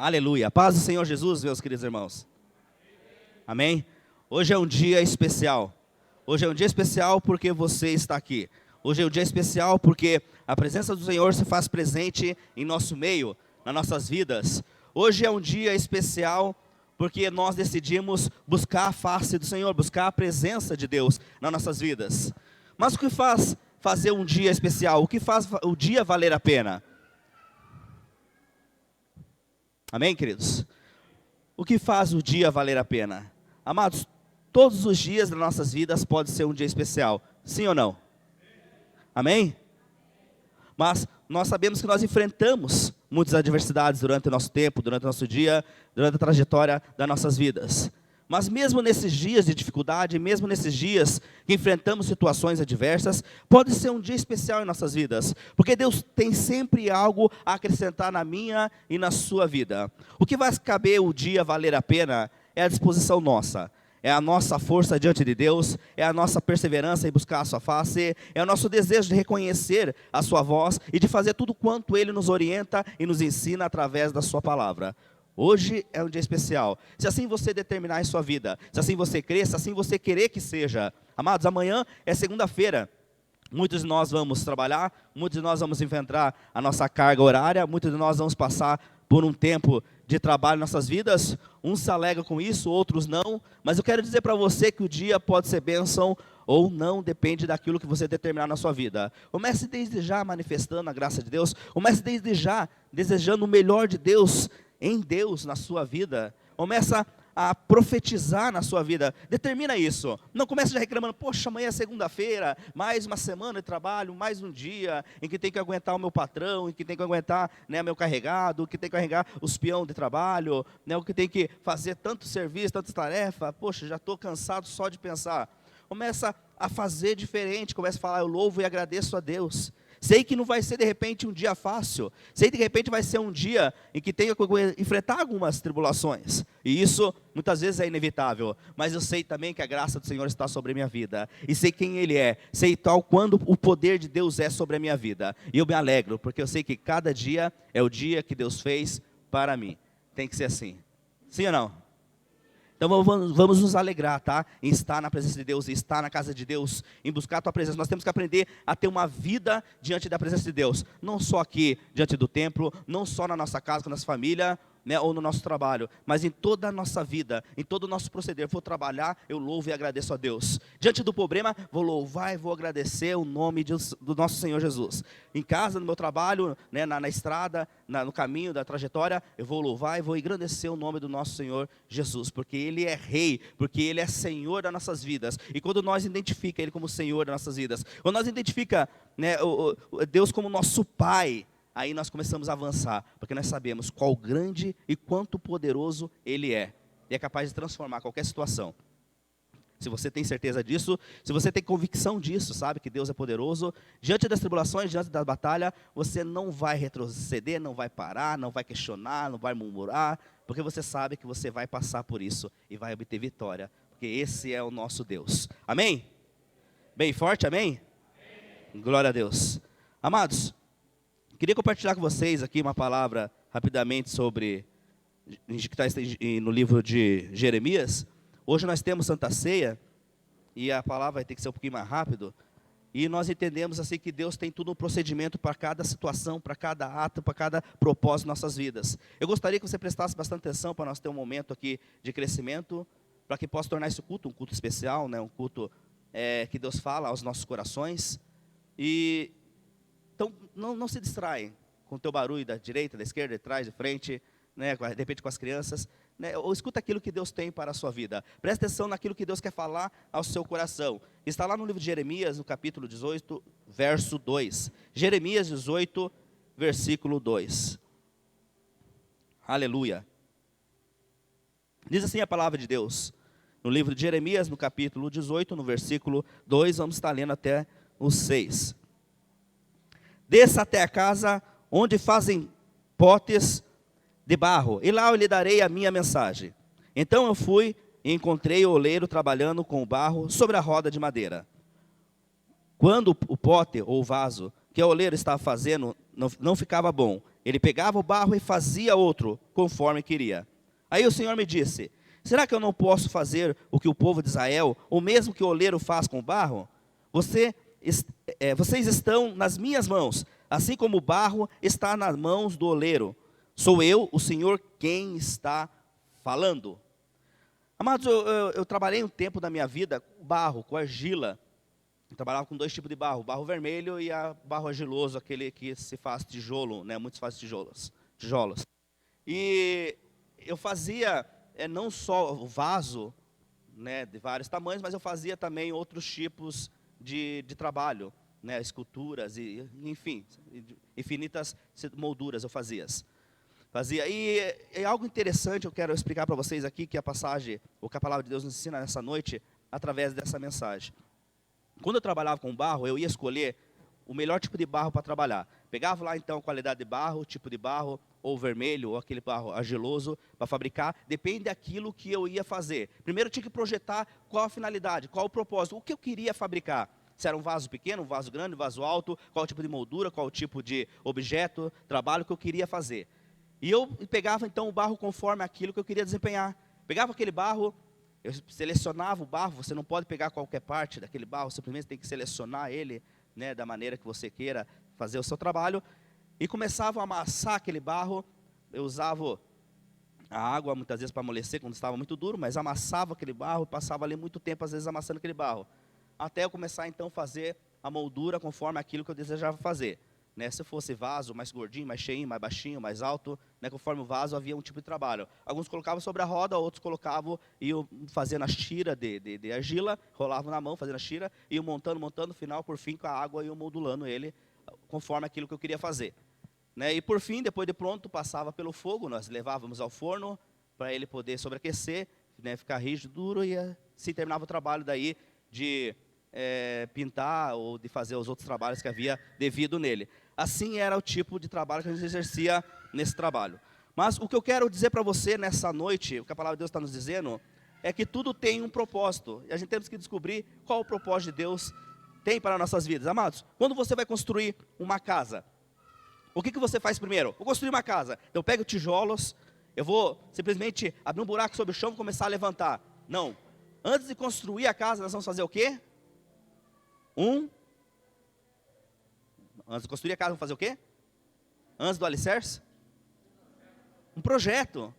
Aleluia. Paz do Senhor Jesus, meus queridos irmãos. Amém? Hoje é um dia especial. Hoje é um dia especial porque você está aqui. Hoje é um dia especial porque a presença do Senhor se faz presente em nosso meio, nas nossas vidas. Hoje é um dia especial porque nós decidimos buscar a face do Senhor, buscar a presença de Deus nas nossas vidas. Mas o que faz fazer um dia especial? O que faz o dia valer a pena? Amém, queridos? O que faz o dia valer a pena? Amados, todos os dias das nossas vidas pode ser um dia especial, sim ou não? Amém? Mas nós sabemos que nós enfrentamos muitas adversidades durante o nosso tempo, durante o nosso dia, durante a trajetória das nossas vidas. Mas mesmo nesses dias de dificuldade, mesmo nesses dias que enfrentamos situações adversas, pode ser um dia especial em nossas vidas, porque Deus tem sempre algo a acrescentar na minha e na sua vida. O que vai caber o dia valer a pena é a disposição nossa. É a nossa força diante de Deus, é a nossa perseverança em buscar a sua face, é o nosso desejo de reconhecer a sua voz e de fazer tudo quanto Ele nos orienta e nos ensina através da sua palavra. Hoje é um dia especial. Se assim você determinar em sua vida, se assim você crer, se assim você querer que seja. Amados, amanhã é segunda-feira. Muitos de nós vamos trabalhar, muitos de nós vamos enfrentar a nossa carga horária, muitos de nós vamos passar por um tempo de trabalho em nossas vidas. Uns se alegram com isso, outros não. Mas eu quero dizer para você que o dia pode ser bênção ou não, depende daquilo que você determinar na sua vida. Comece desde já manifestando a graça de Deus. Comece desde já desejando o melhor de Deus em Deus na sua vida. Começa a profetizar na sua vida. Determina isso. Não comece já reclamando, poxa, amanhã é segunda-feira, mais uma semana de trabalho, mais um dia em que tem que aguentar o meu patrão, em que tem que aguentar, né, meu carregado, que tem que carregar os peão de trabalho, né, o que tem que fazer tanto serviço, tanta tarefa. Poxa, já estou cansado só de pensar. Começa a fazer diferente, começa a falar, eu louvo e agradeço a Deus. Sei que não vai ser de repente um dia fácil, sei que de repente vai ser um dia em que tenha que enfrentar algumas tribulações, e isso muitas vezes é inevitável, mas eu sei também que a graça do Senhor está sobre a minha vida, e sei quem Ele é, sei tal quando o poder de Deus é sobre a minha vida, e eu me alegro, porque eu sei que cada dia é o dia que Deus fez para mim. Tem que ser assim, sim ou não? Então vamos nos alegrar, tá? Em estar na presença de Deus, em estar na casa de Deus, em buscar a tua presença. Nós temos que aprender a ter uma vida diante da presença de Deus. Não só aqui, diante do templo, não só na nossa casa, com a nossa família, né, ou no nosso trabalho, mas em toda a nossa vida, em todo o nosso proceder. Vou trabalhar, eu louvo e agradeço a Deus. Diante do problema, vou louvar e vou agradecer o nome do nosso Senhor Jesus. Em casa, no meu trabalho, né, na estrada, no caminho da trajetória, eu vou louvar e vou engrandecer o nome do nosso Senhor Jesus, porque Ele é Rei, porque Ele é Senhor das nossas vidas. E quando nós identificamos Ele como Senhor das nossas vidas, quando nós identificamos, né, Deus como nosso Pai, aí nós começamos a avançar, porque nós sabemos qual grande e quanto poderoso Ele é. E é capaz de transformar qualquer situação. Se você tem certeza disso, se você tem convicção disso, sabe que Deus é poderoso, diante das tribulações, diante da batalha, você não vai retroceder, não vai parar, não vai questionar, não vai murmurar, porque você sabe que você vai passar por isso e vai obter vitória, porque esse é o nosso Deus. Amém? Bem forte, amém? Amém. Glória a Deus. Amados, queria compartilhar com vocês aqui uma palavra rapidamente sobre, que está no livro de Jeremias. Hoje nós temos Santa Ceia, e a palavra vai ter que ser um pouquinho mais rápido, e nós entendemos assim que Deus tem todo um procedimento para cada situação, para cada ato, para cada propósito em nossas vidas. Eu gostaria que você prestasse bastante atenção para nós ter um momento aqui de crescimento, para que possa tornar esse culto um culto especial, né, um culto que Deus fala aos nossos corações. Então, não se distraem com o teu barulho da direita, da esquerda, de trás, de frente, né, de repente com as crianças, né, ou escuta aquilo que Deus tem para a sua vida. Presta atenção naquilo que Deus quer falar ao seu coração. Está lá no livro de Jeremias, no capítulo 18, verso 2. Jeremias 18, versículo 2. Aleluia. Diz assim a palavra de Deus, no livro de Jeremias, no capítulo 18, no versículo 2, vamos estar lendo até o 6. Desça até a casa onde fazem potes de barro, e lá eu lhe darei a minha mensagem. Então eu fui e encontrei o oleiro trabalhando com o barro sobre a roda de madeira. Quando o pote ou vaso que o oleiro estava fazendo não ficava bom, Ele pegava o barro e fazia outro, conforme queria. Aí o Senhor me disse: será que eu não posso fazer o que o povo de Israel, o mesmo que o oleiro faz com o barro? Vocês estão nas minhas mãos, assim como o barro está nas mãos do oleiro. Sou eu, o Senhor, quem está falando. Amados, eu trabalhei um tempo da minha vida com barro, com argila. Eu trabalhava com 2 tipos de barro, o barro vermelho e o barro argiloso, aquele que se faz tijolo, né? Muitos fazem tijolos. E eu fazia não só o vaso, né, de vários tamanhos, mas eu fazia também outros tipos de trabalho, né, esculturas, e enfim, infinitas molduras eu fazia. E é algo interessante, eu quero explicar para vocês aqui, que a passagem, ou que a palavra de Deus nos ensina nessa noite, através dessa mensagem. Quando eu trabalhava com barro, eu ia escolher o melhor tipo de barro para trabalhar. Pegava lá então a qualidade de barro, tipo de barro, ou vermelho, ou aquele barro argiloso, para fabricar, depende daquilo que eu ia fazer. Primeiro eu tinha que projetar qual a finalidade, qual o propósito, o que eu queria fabricar. Se era um vaso pequeno, um vaso grande, um vaso alto, qual o tipo de moldura, qual o tipo de objeto, trabalho que eu queria fazer. E eu pegava então o barro conforme aquilo que eu queria desempenhar. Pegava aquele barro, eu selecionava o barro, você não pode pegar qualquer parte daquele barro, simplesmente tem que selecionar ele, né, da maneira que você queira fazer o seu trabalho. E começava a amassar aquele barro. Eu usava a água muitas vezes para amolecer quando estava muito duro, mas amassava aquele barro, passava ali muito tempo às vezes amassando aquele barro. Até eu começar então a fazer a moldura conforme aquilo que eu desejava fazer. Né, se fosse vaso, mais gordinho, mais cheinho, mais baixinho, mais alto, né, conforme o vaso havia um tipo de trabalho. Alguns colocavam sobre a roda, outros colocavam, iam fazendo a tira de argila, rolavam na mão, fazendo a tira, iam montando, no final, por fim, com a água, iam moldulando ele, conforme aquilo que eu queria fazer. Né, e por fim, depois de pronto, passava pelo fogo, nós levávamos ao forno, para ele poder sobreaquecer, né, ficar rígido, duro, e assim terminava o trabalho daí de pintar ou de fazer os outros trabalhos que havia devido nele. Assim era o tipo de trabalho que a gente exercia nesse trabalho. Mas o que eu quero dizer para você nessa noite, o que a palavra de Deus está nos dizendo, é que tudo tem um propósito. E a gente temos que descobrir qual o propósito de Deus tem para nossas vidas. Amados, quando você vai construir uma casa, o que você faz primeiro? Vou construir uma casa. Eu pego tijolos, eu vou simplesmente abrir um buraco sobre o chão e começar a levantar. Não. Antes de construir a casa, nós vamos fazer o quê? Antes de construir a casa, vamos fazer o quê? Antes do alicerce? Um projeto.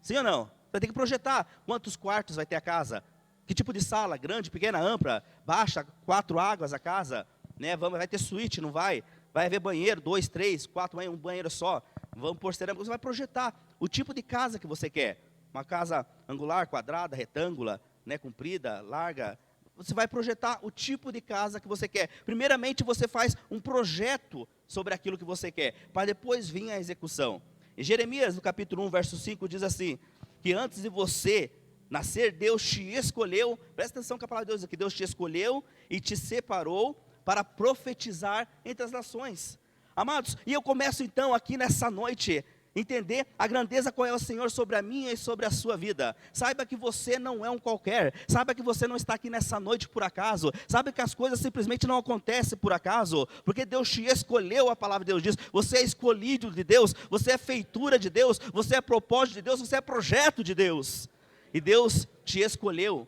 Sim ou não? Você vai ter que projetar quantos quartos vai ter a casa, que tipo de sala, grande, pequena, ampla, baixa, 4 águas a casa, né? Vai ter suíte, não vai? Vai haver banheiro, 2, 3, 4, um banheiro só. Vamos pôr cerâmica. Você vai projetar o tipo de casa que você quer. Uma casa angular, quadrada, retângula, né, comprida, larga. Você vai projetar o tipo de casa que você quer. Primeiramente, você faz um projeto sobre aquilo que você quer, para depois vir a execução. Em Jeremias, no capítulo 1, verso 5, diz assim, que antes de você nascer, Deus te escolheu, presta atenção que a palavra de Deus diz aqui, Deus te escolheu e te separou para profetizar entre as nações. Amados, e eu começo então aqui nessa noite, entender a grandeza qual é o Senhor sobre a minha e sobre a sua vida. Saiba que você não é um qualquer. Saiba que você não está aqui nessa noite por acaso. Saiba que as coisas simplesmente não acontecem por acaso, porque Deus te escolheu, a palavra de Deus diz. Você é escolhido de Deus, você é feitura de Deus, você é propósito de Deus, você é projeto de Deus. E Deus te escolheu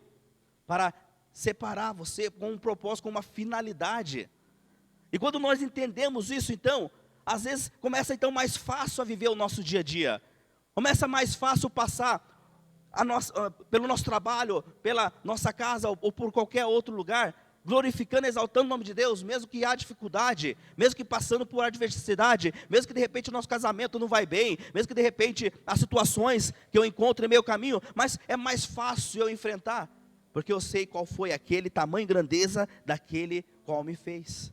para separar você com um propósito, com uma finalidade. E quando nós entendemos isso, então, às vezes começa então mais fácil a viver o nosso dia a dia. Começa mais fácil passar pelo nosso trabalho, pela nossa casa ou por qualquer outro lugar, glorificando, exaltando o nome de Deus, mesmo que há dificuldade, mesmo que passando por adversidade, mesmo que de repente o nosso casamento não vai bem, mesmo que de repente as situações que eu encontro em meio caminho, mas é mais fácil eu enfrentar, porque eu sei qual foi aquele tamanho e grandeza daquele qual me fez.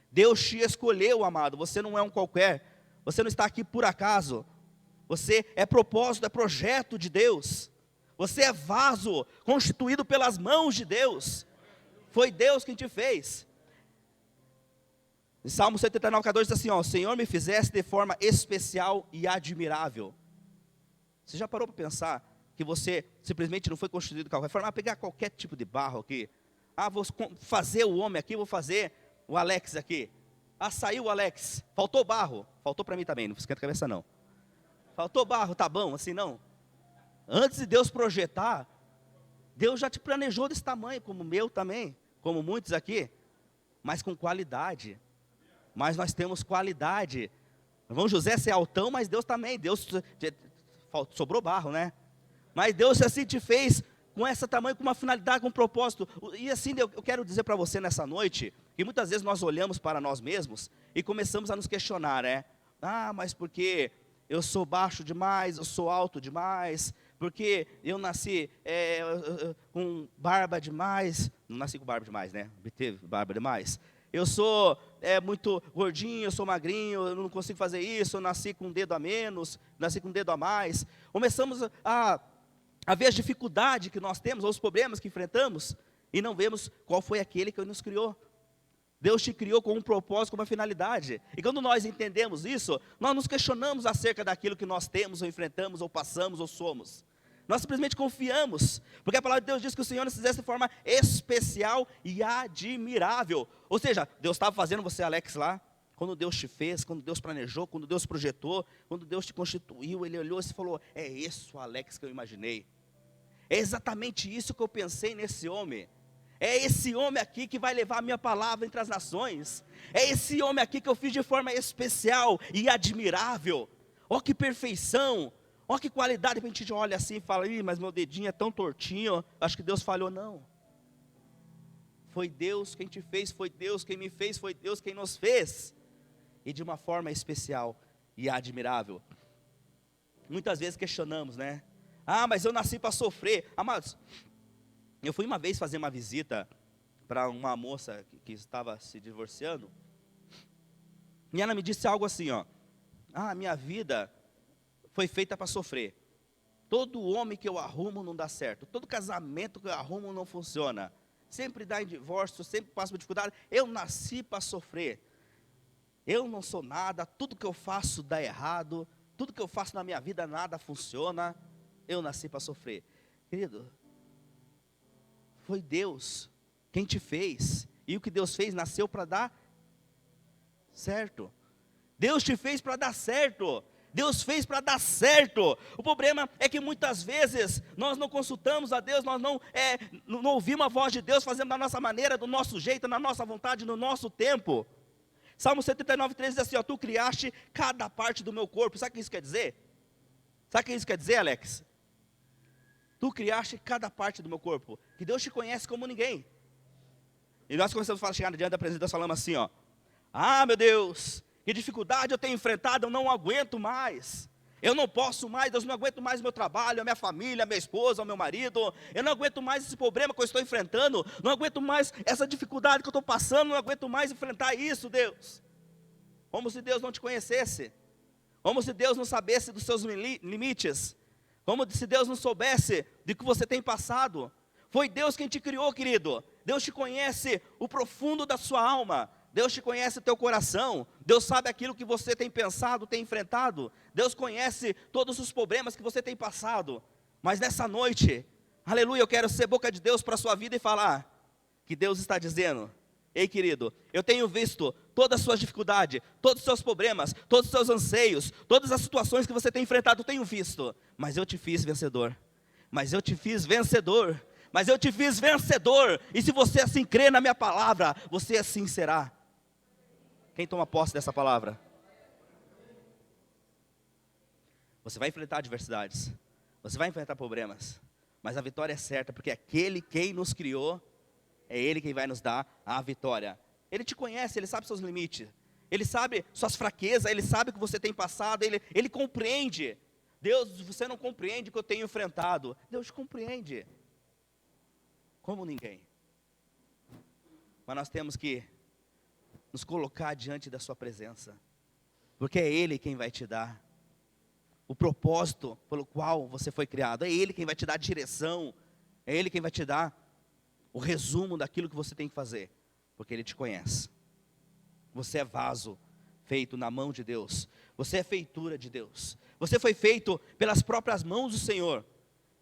Deus te escolheu, amado, você não é um qualquer, você não está aqui por acaso, você é propósito, é projeto de Deus, você é vaso, constituído pelas mãos de Deus, foi Deus quem te fez. Em Salmo 139:14 diz assim, ó, o Senhor me fizesse de forma especial e admirável. Você já parou para pensar que você simplesmente não foi constituído de qualquer forma? Pegar qualquer tipo de barro aqui, vou fazer o homem aqui, vou fazer o Alex aqui. Ah, saiu, Alex. Faltou barro. Faltou para mim também, não esquenta a cabeça não. Faltou barro, tá bom, assim não. Antes de Deus projetar, Deus já te planejou desse tamanho, como o meu também, como muitos aqui, mas com qualidade. Mas nós temos qualidade. Irmão José ser altão, mas Deus também, sobrou barro, né? Mas Deus assim te fez com esse tamanho, com uma finalidade, com um propósito. E assim eu quero dizer para você nessa noite, que muitas vezes nós olhamos para nós mesmos e começamos a nos questionar, né? Ah, mas porque eu sou baixo demais, eu sou alto demais, porque eu nasci com barba demais, não nasci com barba demais, né? Teve barba demais. Eu sou muito gordinho, eu sou magrinho, eu não consigo fazer isso, eu nasci com um dedo a menos, nasci com um dedo a mais. Começamos a ver as dificuldades que nós temos, ou os problemas que enfrentamos, e não vemos qual foi aquele que nos criou. Deus te criou com um propósito, com uma finalidade. E quando nós entendemos isso, nós nos questionamos acerca daquilo que nós temos, ou enfrentamos, ou passamos, ou somos. Nós simplesmente confiamos, porque a palavra de Deus diz que o Senhor nos fizesse de forma especial e admirável. Ou seja, Deus estava fazendo você, Alex, lá, quando Deus te fez, quando Deus planejou, quando Deus projetou, quando Deus te constituiu, Ele olhou e falou, é esse o Alex que eu imaginei. É exatamente isso que eu pensei nesse homem. É esse homem aqui que vai levar a minha palavra entre as nações. É esse homem aqui que eu fiz de forma especial e admirável. Ó que perfeição. Olha que qualidade, a gente olha assim e fala, mas meu dedinho é tão tortinho, acho que Deus falhou. Não. Foi Deus quem te fez, foi Deus quem me fez, foi Deus quem nos fez. E de uma forma especial e admirável. Muitas vezes questionamos, né? Ah, mas eu nasci para sofrer. Amados, eu fui uma vez fazer uma visita para uma moça que estava se divorciando. E ela me disse algo assim, ó. Ah, minha vida foi feita para sofrer. Todo homem que eu arrumo não dá certo. Todo casamento que eu arrumo não funciona. Sempre dá em divórcio, sempre passo por dificuldade. Eu nasci para sofrer. Eu não sou nada, tudo que eu faço dá errado. Tudo que eu faço na minha vida nada funciona. Eu nasci para sofrer. Querido, foi Deus quem te fez. E o que Deus fez nasceu para dar certo. Deus te fez para dar certo. Deus fez para dar certo. O problema é que muitas vezes nós não consultamos a Deus, nós não ouvimos a voz de Deus, fazendo da nossa maneira, do nosso jeito, na nossa vontade, no nosso tempo. Salmo 139:13 diz assim, ó, tu criaste cada parte do meu corpo. Sabe o que isso quer dizer? Sabe o que isso quer dizer, Alex? Tu criaste cada parte do meu corpo. Que Deus te conhece como ninguém. E nós começamos a chegar diante da presença de Deus, falando assim, ó. Ah, meu Deus, que dificuldade eu tenho enfrentado, eu não aguento mais. Eu não posso mais, Deus, não aguento mais o meu trabalho, a minha família, a minha esposa, o meu marido. Eu não aguento mais esse problema que eu estou enfrentando. Não aguento mais essa dificuldade que eu estou passando. Não aguento mais enfrentar isso, Deus. Como se Deus não te conhecesse. Como se Deus não sabesse dos seus limites. Como se Deus não soubesse de que você tem passado. Foi Deus quem te criou, querido. Deus te conhece o profundo da sua alma. Deus te conhece o teu coração. Deus sabe aquilo que você tem pensado, tem enfrentado. Deus conhece todos os problemas que você tem passado. Mas nessa noite, aleluia, eu quero ser boca de Deus para a sua vida e falar que Deus está dizendo, ei querido, eu tenho visto todas as suas dificuldades, todos os seus problemas, todos os seus anseios, todas as situações que você tem enfrentado, eu tenho visto. Mas eu te fiz vencedor. Mas eu te fiz vencedor. Mas eu te fiz vencedor. E se você assim crê na minha palavra, você assim será. Quem toma posse dessa palavra? Você vai enfrentar adversidades. Você vai enfrentar problemas. Mas a vitória é certa, porque aquele quem nos criou, é Ele quem vai nos dar a vitória. Ele te conhece, Ele sabe seus limites. Ele sabe suas fraquezas, Ele sabe o que você tem passado, Ele compreende. Deus, você não compreende o que eu tenho enfrentado. Deus compreende. Como ninguém. Mas nós temos que nos colocar diante da sua presença, porque é Ele quem vai te dar o propósito pelo qual você foi criado, é Ele quem vai te dar a direção, é Ele quem vai te dar o resumo daquilo que você tem que fazer, porque Ele te conhece. Você é vaso feito na mão de Deus, você é feitura de Deus, você foi feito pelas próprias mãos do Senhor,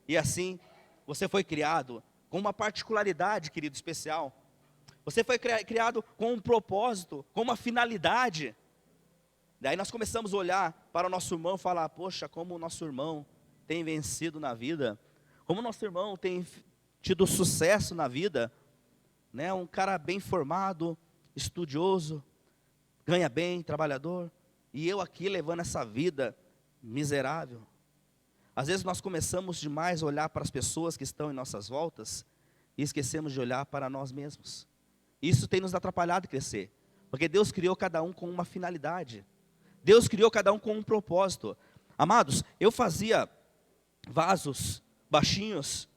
e assim você foi criado com uma particularidade, querido, especial. Você foi criado com um propósito, com uma finalidade. Daí nós começamos a olhar para o nosso irmão e falar, poxa, como o nosso irmão tem vencido na vida, como o nosso irmão tem tido sucesso na vida, né? Um cara bem formado, estudioso, ganha bem, trabalhador, e eu aqui levando essa vida miserável. Às vezes nós começamos demais a olhar para as pessoas que estão em nossas voltas e esquecemos de olhar para nós mesmos. Isso tem nos atrapalhado a crescer, porque Deus criou cada um com uma finalidade. Deus criou cada um com um propósito. Amados, eu fazia vasos baixinhos,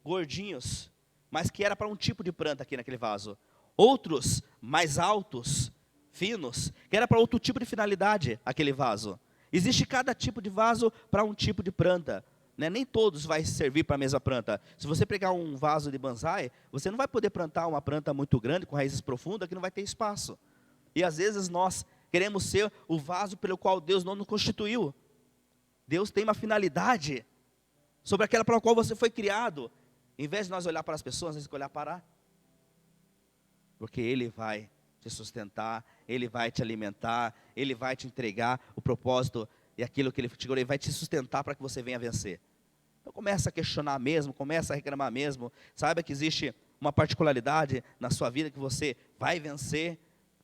gordinhos, mas que era para um tipo de planta aqui naquele vaso. Outros mais altos, finos, que era para outro tipo de finalidade aquele vaso. Existe cada tipo de vaso para um tipo de planta, né? Nem todos vai servir para a mesma planta. Se você pegar um vaso de bonsai, você não vai poder plantar uma planta muito grande, com raízes profundas, que não vai ter espaço. E às vezes nós queremos ser o vaso pelo qual Deus não nos constituiu. Deus tem uma finalidade sobre aquela para a qual você foi criado. Em vez de nós olhar para as pessoas, nós temos que olhar para, porque Ele vai te sustentar, Ele vai te alimentar, Ele vai te entregar o propósito e aquilo que Ele te deu, Ele vai te sustentar para que você venha vencer. Então começa a questionar mesmo, começa a reclamar mesmo, saiba que existe uma particularidade na sua vida que você vai vencer,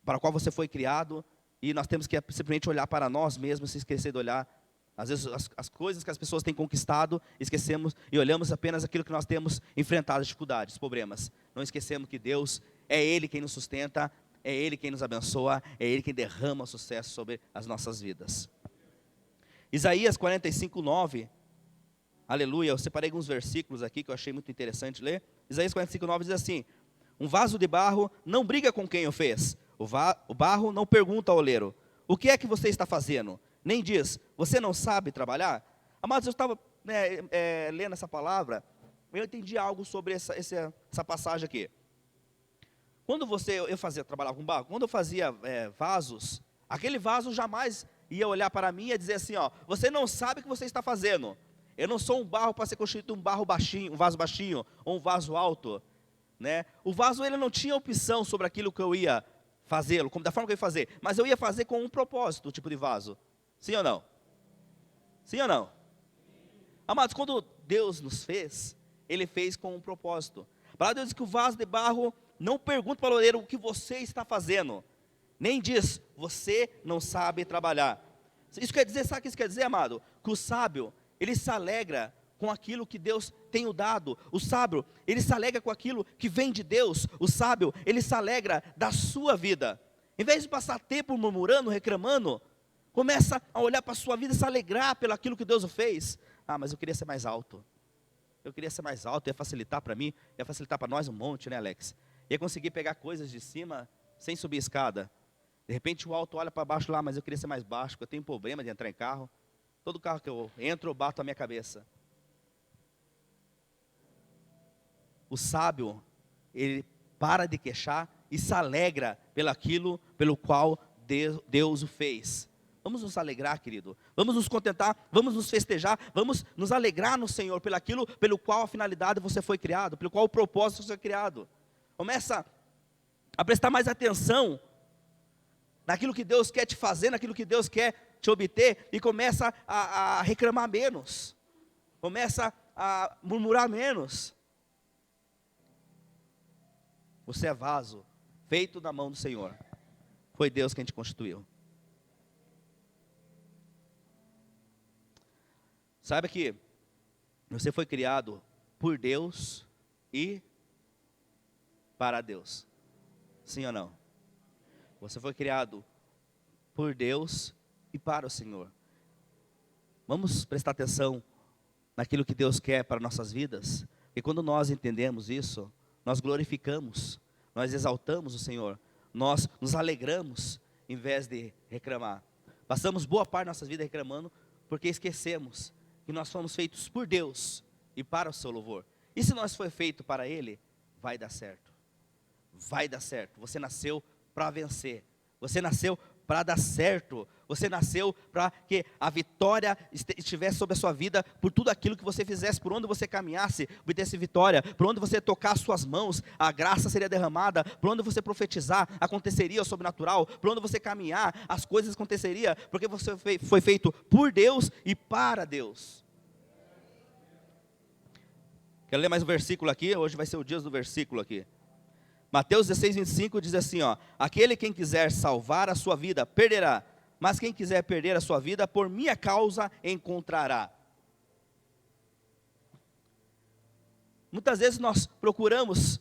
para a qual você foi criado, e nós temos que simplesmente olhar para nós mesmos, se esquecer de olhar, às vezes as coisas que as pessoas têm conquistado, esquecemos e olhamos apenas aquilo que nós temos enfrentado, dificuldades, problemas. Não esquecemos que Deus é Ele quem nos sustenta, é Ele quem nos abençoa, é Ele quem derrama sucesso sobre as nossas vidas. Isaías 45:9, aleluia, eu separei alguns versículos aqui que eu achei muito interessante ler. Isaías 45:9 diz assim: um vaso de barro não briga com quem o fez, o barro não pergunta ao oleiro, o que é que você está fazendo? Nem diz, você não sabe trabalhar? Amados, eu estava lendo essa palavra, eu entendi algo sobre essa passagem aqui. Quando eu trabalhava com barro, quando eu fazia vasos, aquele vaso jamais ia olhar para mim e dizer assim, ó, você não sabe o que você está fazendo. Eu não sou um barro para ser constituído um barro baixinho, um vaso baixinho ou um vaso alto, né? O vaso ele não tinha opção sobre aquilo que eu ia fazê-lo, da forma que eu ia fazer, mas eu ia fazer com um propósito, o tipo de vaso. Sim ou não? Sim ou não? Amados, quando Deus nos fez, Ele fez com um propósito. A palavra de Deus diz que o vaso de barro não pergunta para o oleiro o que você está fazendo, nem diz, você não sabe trabalhar. Isso quer dizer, sabe o que isso quer dizer, amado? Que o sábio, ele se alegra com aquilo que Deus tem o dado. O sábio, ele se alegra com aquilo que vem de Deus. O sábio, ele se alegra da sua vida. Em vez de passar tempo murmurando, reclamando, começa a olhar para a sua vida e se alegrar pelo aquilo que Deus o fez. Ah, mas eu queria ser mais alto. Eu queria ser mais alto, ia facilitar para mim, ia facilitar para nós um monte, né, Alex? Ia conseguir pegar coisas de cima sem subir escada. De repente o alto olha para baixo lá, mas eu queria ser mais baixo, porque eu tenho problema de entrar em carro. Todo carro que eu entro, eu bato a minha cabeça. O sábio, ele para de queixar e se alegra pelo qual Deus o fez. Vamos nos alegrar, querido. Vamos nos contentar, vamos nos festejar, vamos nos alegrar no Senhor pelo qual a finalidade você foi criado, pelo qual o propósito você foi criado. Começa a prestar mais atenção naquilo que Deus quer te fazer, naquilo que Deus quer te obter, e começa a reclamar menos, começa a murmurar menos. Você é vaso, feito na mão do Senhor. Foi Deus quem te constituiu. Saiba que você foi criado por Deus e para Deus. Sim ou não? Você foi criado por Deus e para o Senhor. Vamos prestar atenção naquilo que Deus quer para nossas vidas. E quando nós entendemos isso, nós glorificamos, nós exaltamos o Senhor, nós nos alegramos em vez de reclamar. Passamos boa parte da nossa vida reclamando porque esquecemos que nós fomos feitos por Deus e para o seu louvor. E se nós foi feito para Ele, vai dar certo. Vai dar certo. Você nasceu para vencer. Você nasceu para dar certo. Você nasceu para que a vitória estivesse sobre a sua vida, por tudo aquilo que você fizesse, por onde você caminhasse, obtesse vitória, por onde você tocar as suas mãos, a graça seria derramada, por onde você profetizar, aconteceria o sobrenatural, por onde você caminhar, as coisas aconteceriam, porque você foi feito por Deus e para Deus. Quero ler mais um versículo aqui, hoje vai ser o dia do versículo aqui. Mateus 16, 25 diz assim, ó: aquele quem quiser salvar a sua vida, perderá, mas quem quiser perder a sua vida, por minha causa, encontrará. Muitas vezes nós procuramos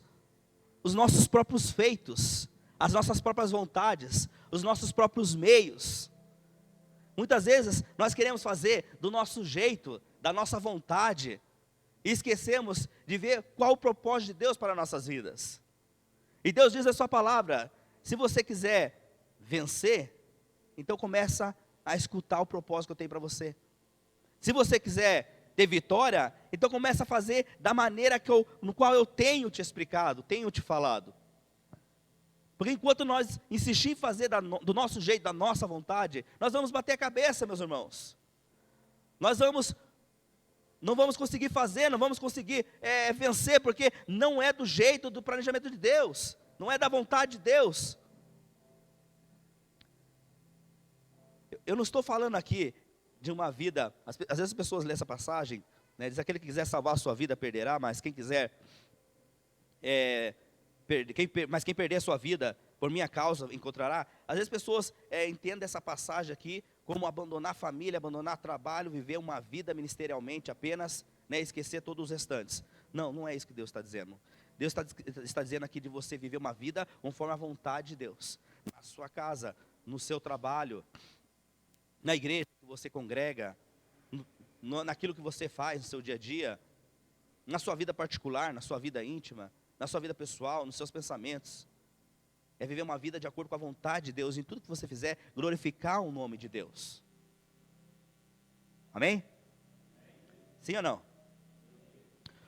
os nossos próprios feitos, as nossas próprias vontades, os nossos próprios meios. Muitas vezes nós queremos fazer do nosso jeito, da nossa vontade, e esquecemos de ver qual o propósito de Deus para nossas vidas. E Deus diz na sua palavra: se você quiser vencer, então começa a escutar o propósito que eu tenho para você. Se você quiser ter vitória, então começa a fazer da maneira no qual eu tenho te explicado, tenho te falado. Porque enquanto nós insistir em fazer do nosso jeito, da nossa vontade, nós vamos bater a cabeça, meus irmãos. Não vamos conseguir fazer, não vamos conseguir vencer, porque não é do jeito do planejamento de Deus, não é da vontade de Deus. Eu não estou falando aqui de uma vida, às vezes as pessoas lêem essa passagem, né, diz: aquele que quiser salvar a sua vida perderá, mas quem quiser, quem perder a sua vida por minha causa encontrará. Às vezes as pessoas entendem essa passagem aqui como abandonar a família, abandonar trabalho, viver uma vida ministerialmente apenas, né, esquecer todos os restantes. Não, não é isso que Deus está dizendo. Deus está dizendo aqui de você viver uma vida conforme a vontade de Deus. Na sua casa, no seu trabalho, na igreja que você congrega, naquilo que você faz no seu dia a dia, na sua vida particular, na sua vida íntima, na sua vida pessoal, nos seus pensamentos. É viver uma vida de acordo com a vontade de Deus, em tudo que você fizer, glorificar o nome de Deus. Amém? Sim ou não?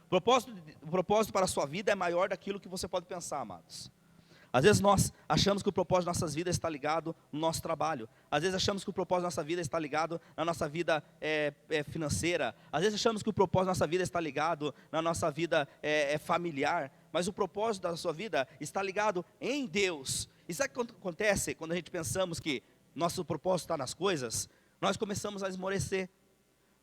O propósito para a sua vida é maior daquilo que você pode pensar, amados. Às vezes nós achamos que o propósito da nossa vida está ligado no nosso trabalho. Às vezes achamos que o propósito da nossa vida está ligado na nossa vida financeira. Às vezes achamos que o propósito da nossa vida está ligado na nossa vida familiar. Mas o propósito da sua vida está ligado em Deus. E sabe o que acontece quando a gente pensamos que nosso propósito está nas coisas? Nós começamos a esmorecer.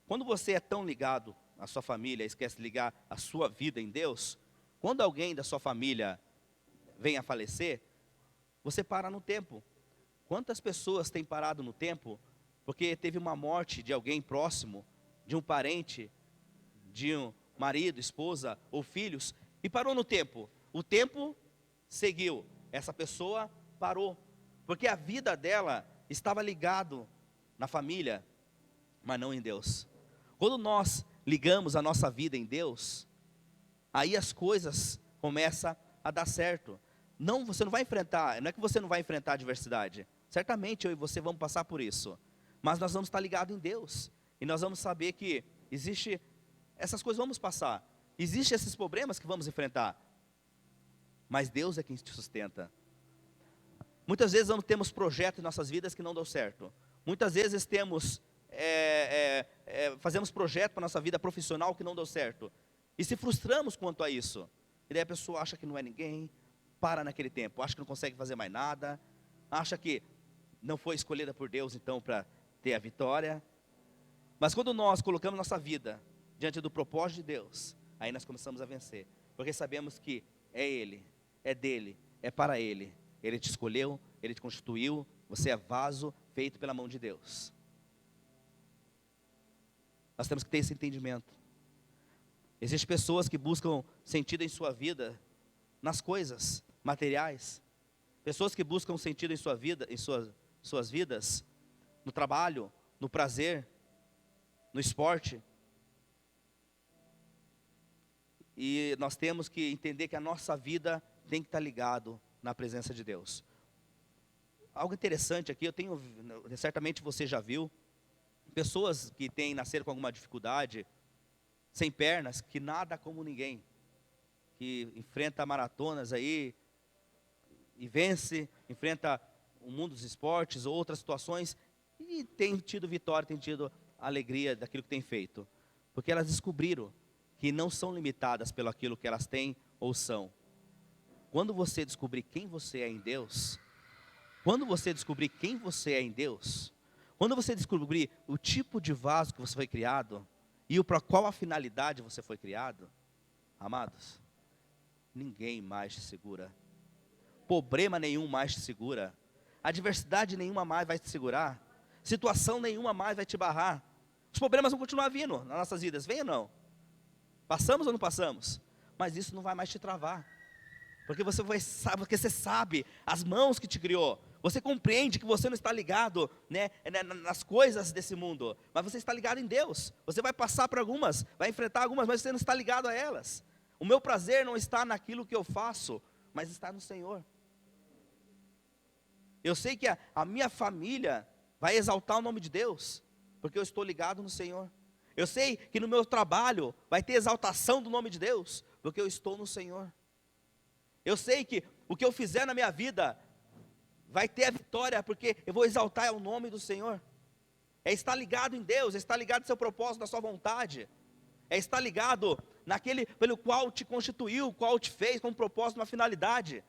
Quando você é tão ligado à sua família, esquece de ligar a sua vida em Deus, quando alguém da sua família vem a falecer, você para no tempo. Quantas pessoas têm parado no tempo porque teve uma morte de alguém próximo, de um parente, de um marido, esposa ou filhos, e parou no tempo? O tempo seguiu, essa pessoa parou, porque a vida dela estava ligado na família, mas não em Deus. Quando nós ligamos a nossa vida em Deus, aí as coisas começam a dar certo. Não, você não vai enfrentar, não é que você não vai enfrentar a adversidade. Certamente eu e você vamos passar por isso. Mas nós vamos estar ligados em Deus. E nós vamos saber que existe, essas coisas vamos passar. Existem esses problemas que vamos enfrentar. Mas Deus é quem te sustenta. Muitas vezes nós temos projetos em nossas vidas que não dão certo. Muitas vezes temos, fazemos projeto para a nossa vida profissional que não deu certo. E se frustramos quanto a isso. E daí a pessoa acha que não é ninguém, para naquele tempo, acha que não consegue fazer mais nada, acha que não foi escolhida por Deus então para ter a vitória. Mas quando nós colocamos nossa vida diante do propósito de Deus, aí nós começamos a vencer, porque sabemos que é Ele, é dele, é para Ele. Ele te escolheu, Ele te constituiu, você é vaso feito pela mão de Deus. Nós temos que ter esse entendimento. Existem pessoas que buscam sentido em sua vida nas coisas materiais, pessoas que buscam sentido em sua vida, em suas vidas, no trabalho, no prazer, no esporte. E nós temos que entender que a nossa vida tem que estar ligado na presença de Deus. Algo interessante aqui, certamente você já viu, pessoas que nasceram com alguma dificuldade, sem pernas, que nada como ninguém, que enfrenta maratonas aí, e vence, enfrenta o mundo dos esportes ou outras situações e tem tido vitória, tem tido alegria daquilo que tem feito. Porque elas descobriram que não são limitadas pelo aquilo que elas têm ou são. Quando você descobrir quem você é em Deus, quando você descobrir quem você é em Deus, quando você descobrir o tipo de vaso que você foi criado e para qual a finalidade você foi criado, amados, ninguém mais te segura. Problema nenhum mais te segura. Adversidade nenhuma mais vai te segurar. Situação nenhuma mais vai te barrar. Os problemas vão continuar vindo nas nossas vidas, vem ou não? Passamos ou não passamos? Mas isso não vai mais te travar. Porque você sabe as mãos que te criou. Você compreende que você não está ligado, né, nas coisas desse mundo. Mas você está ligado em Deus. Você vai passar por algumas, vai enfrentar algumas, mas você não está ligado a elas. O meu prazer não está naquilo que eu faço, mas está no Senhor. Eu sei que a minha família vai exaltar o nome de Deus, porque eu estou ligado no Senhor. Eu sei que no meu trabalho vai ter exaltação do nome de Deus, porque eu estou no Senhor. Eu sei que o que eu fizer na minha vida vai ter a vitória, porque eu vou exaltar o nome do Senhor. É estar ligado em Deus, é estar ligado no seu propósito, na sua vontade. É estar ligado naquele pelo qual te constituiu, qual te fez, com um propósito, uma finalidade.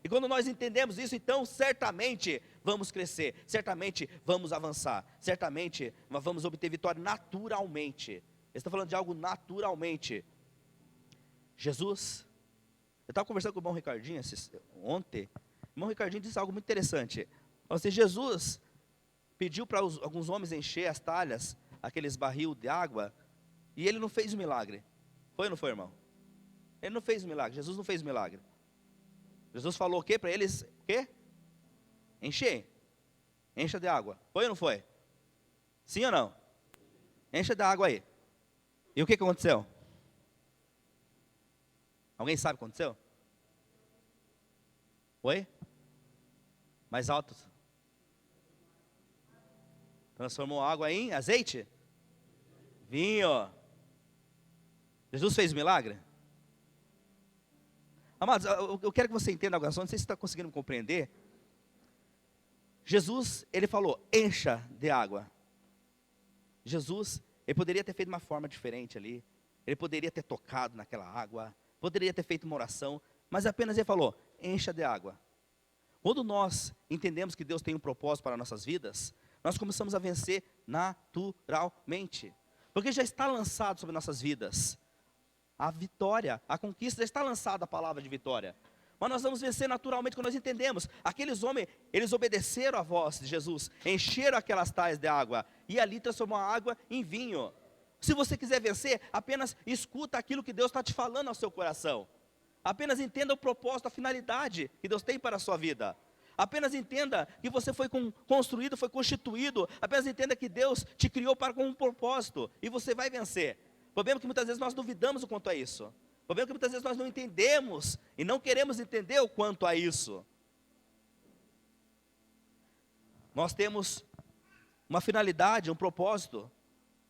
E quando nós entendemos isso, então certamente vamos crescer, certamente vamos avançar, certamente vamos obter vitória naturalmente. Eu estou falando de algo naturalmente. Jesus, eu estava conversando com o irmão Ricardinho ontem, o irmão Ricardinho disse algo muito interessante. Assim, Jesus pediu para alguns homens encher as talhas, aqueles barril de água, e ele não fez o milagre. Foi ou não foi, irmão? Ele não fez o milagre, Jesus não fez o milagre. Jesus falou o quê para eles? O quê? Encher. Encha de água. Foi ou não foi? Sim ou não? Encha de água aí. E o que aconteceu? Alguém sabe o que aconteceu? Oi? Mais alto. Transformou a água em azeite? Vinho. Jesus fez o milagre? Amados, eu quero que você entenda algo, não sei se você está conseguindo compreender. Jesus, ele falou, encha de água. Jesus, ele poderia ter feito uma forma diferente ali. Ele poderia ter tocado naquela água, poderia ter feito uma oração, mas apenas ele falou, encha de água. Quando nós entendemos que Deus tem um propósito para nossas vidas, nós começamos a vencer naturalmente. Porque já está lançado sobre nossas vidas a vitória, a conquista, já está lançada a palavra de vitória. Mas nós vamos vencer naturalmente quando nós entendemos. Aqueles homens, eles obedeceram a voz de Jesus, encheram aquelas talhas de água, e ali transformou a água em vinho. Se você quiser vencer, apenas escuta aquilo que Deus está te falando ao seu coração. Apenas entenda o propósito, a finalidade que Deus tem para a sua vida. Apenas entenda que você foi construído, foi constituído. Apenas entenda que Deus te criou para com um propósito, e você vai vencer. O problema é que muitas vezes nós duvidamos o quanto a isso. O problema é que muitas vezes nós não entendemos e não queremos entender o quanto a isso. Nós temos uma finalidade, um propósito.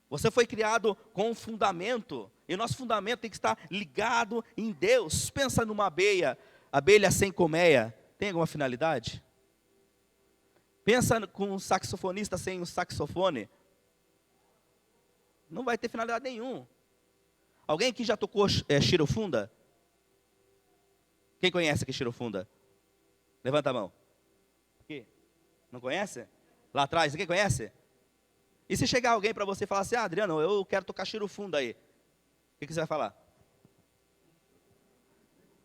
Você foi criado com um fundamento, e o nosso fundamento tem que estar ligado em Deus. Pensa numa abelha sem colmeia, tem alguma finalidade? Pensa com um saxofonista sem um saxofone, não vai ter finalidade nenhuma. Alguém aqui já tocou xirofunda? Quem conhece aqui xirofunda? Levanta a mão. Aqui. Não conhece? Lá atrás, quem conhece? E se chegar alguém para você e falar assim, Adriano, eu quero tocar xirofunda aí. O que você vai falar?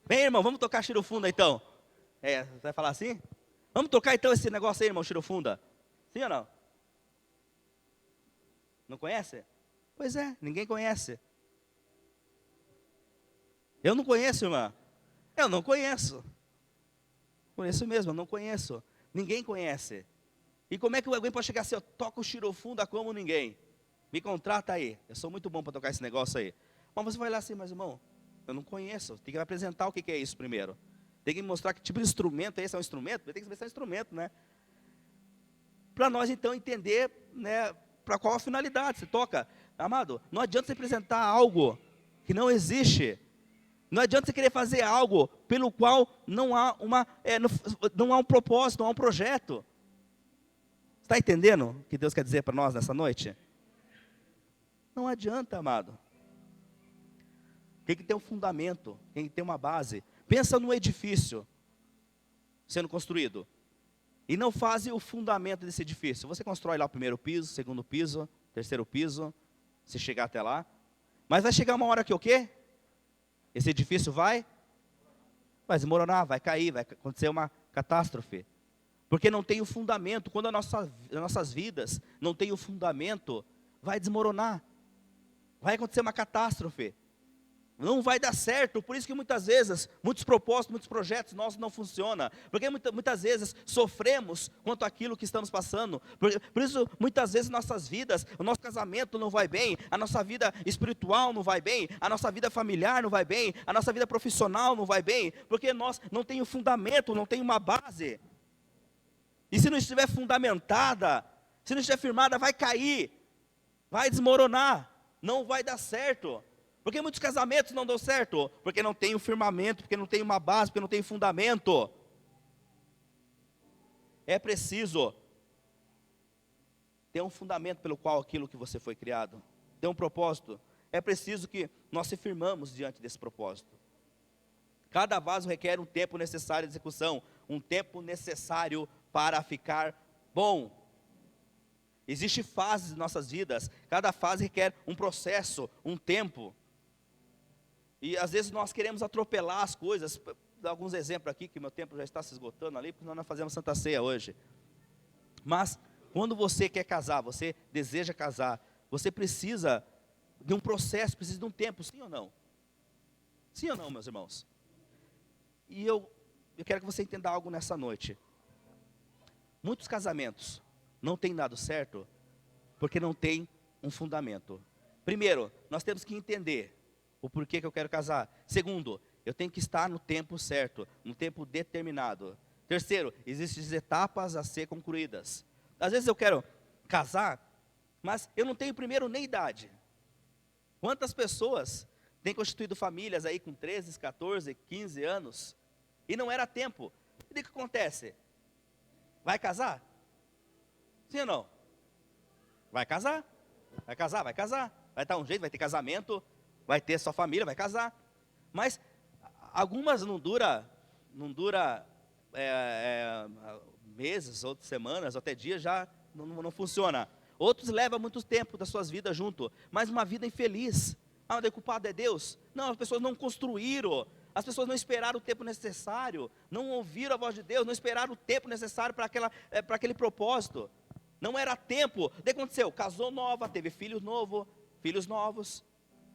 Vem, irmão, vamos tocar xirofunda então. Você vai falar assim? Vamos tocar então esse negócio aí, irmão, xirofunda. Sim ou não? Não conhece? Pois é, ninguém conhece. Eu não conheço, irmã. Eu não conheço. Conheço mesmo, eu não conheço. Ninguém conhece. E como é que alguém pode chegar assim, eu toco o xirofunda como ninguém? Me contrata aí. Eu sou muito bom para tocar esse negócio aí. Mas você vai lá assim, mas irmão, eu não conheço. Tem que me apresentar o que é isso primeiro. Tem que me mostrar que tipo de instrumento é esse. É um instrumento? Tem que saber se é um instrumento, né? Para nós então entender, né, para qual a finalidade se toca. Amado, não adianta você apresentar algo que não existe. Não adianta você querer fazer algo pelo qual não há não há um propósito, não há um projeto. Está entendendo o que Deus quer dizer para nós nessa noite? Não adianta, amado. Tem que ter um fundamento, tem que ter uma base. Pensa num edifício sendo construído. E não faz o fundamento desse edifício. Você constrói lá o primeiro piso, segundo piso, terceiro piso, se chegar até lá. Mas vai chegar uma hora que o quê? Esse edifício vai desmoronar, vai cair, vai acontecer uma catástrofe. Porque não tem o fundamento. Quando as nossas vidas não tem o fundamento, vai desmoronar. Vai acontecer uma catástrofe. Não vai dar certo. Por isso que muitas vezes, muitos propósitos, muitos projetos nossos não funcionam. Porque muitas vezes sofremos quanto àquilo que estamos passando. Por isso, muitas vezes nossas vidas, o nosso casamento não vai bem, a nossa vida espiritual não vai bem, a nossa vida familiar não vai bem, a nossa vida profissional não vai bem, porque nós não temos fundamento, não temos uma base. E se não estiver fundamentada, se não estiver firmada, vai cair, vai desmoronar, não vai dar certo. Porque muitos casamentos não dão certo, porque não tem um firmamento, porque não tem uma base, porque não tem fundamento. É preciso ter um fundamento pelo qual aquilo que você foi criado, ter um propósito. É preciso que nós se firmamos diante desse propósito. Cada vaso requer um tempo necessário de execução, um tempo necessário para ficar bom. Existem fases em nossas vidas, cada fase requer um processo, um tempo. E às vezes nós queremos atropelar as coisas. Vou dar alguns exemplos aqui, que meu tempo já está se esgotando ali, porque nós não fazemos Santa Ceia hoje. Mas, quando você quer casar, você deseja casar, você precisa de um processo, precisa de um tempo, sim ou não? Sim ou não, meus irmãos? E eu quero que você entenda algo nessa noite. Muitos casamentos não têm dado certo, porque não tem um fundamento. Primeiro, nós temos que entender o porquê que eu quero casar. Segundo, eu tenho que estar no tempo certo, no tempo determinado. Terceiro, existem etapas a ser concluídas. Às vezes eu quero casar, mas eu não tenho primeiro nem idade. Quantas pessoas têm constituído famílias aí com 13, 14, 15 anos, e não era tempo. E o que acontece? Vai casar? Sim ou não? Vai casar. Vai casar, vai casar. Vai dar um jeito, vai ter casamento, vai ter sua família, vai casar. Mas algumas não dura meses, outras semanas, até dias já não funciona. Outros levam muito tempo das suas vidas junto, mas uma vida infeliz. Ah, o culpado é Deus? Não, as pessoas não construíram, as pessoas não esperaram o tempo necessário, não ouviram a voz de Deus, não esperaram o tempo necessário para aquele propósito. Não era tempo. Daí aconteceu, casou nova, teve filhos novos.